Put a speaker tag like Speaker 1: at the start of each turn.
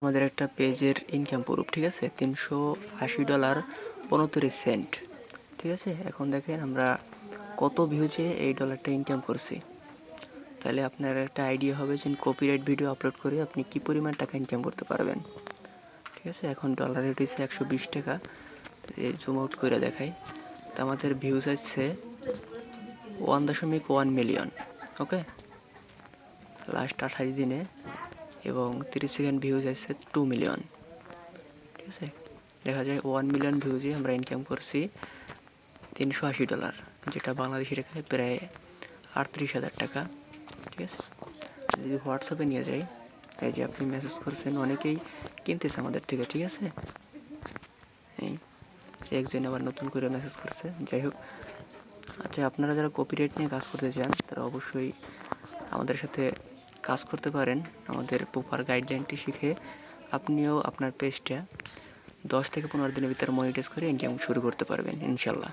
Speaker 1: আমাদের একটা পেজের ইনকাম প্রুফ, ঠিক আছে, $380.69। ঠিক আছে, এখন দেখেন আমরা কত ভিউজে এই ডলারটা ইনকাম করছি। তাহলে আপনার একটা আইডিয়া হবে যে কপিরাইট ভিডিও আপলোড করে আপনি কি পরিমাণ টাকা ইনকাম করতে পারবেন। ঠিক আছে, এখন ডলার রেট হচ্ছে 120 টাকা। জুম আউট করে দেখাই। তো আমাদের ভিউজ আসছে 1.1 মিলিয়ন। ওকে, লাস্ট 28 দিনে, এবং 30 সেকেন্ড ভিউজ আসছে 2 মিলিয়ন। ঠিক আছে, দেখা যায় 1 মিলিয়ন ভিউজে আমরা ইনকাম করছি $380, যেটা বাংলাদেশি টাকায় প্রায় 38,000 টাকা। ঠিক আছে, যদি হোয়াটসঅ্যাপে নিয়ে যাই, এই যে আপনি মেসেজ করছেন, অনেকেই কিনতেছে আমাদের থেকে। ঠিক আছে, এই একজন আবার নতুন করে মেসেজ করছে। যাই হোক, আচ্ছা, আপনারা যারা কপিরাইট নিয়ে কাজ করতে চান তারা অবশ্যই আমাদের সাথে কাজ করতে পারেন। আমাদের প্রপার গাইডলাইনটি শিখে আপনিও আপনার পেজটা 10 থেকে 15 দিনের ভিতরে মনিটাইজ করে ইনকাম শুরু করতে পারবেন ইনশাল্লাহ।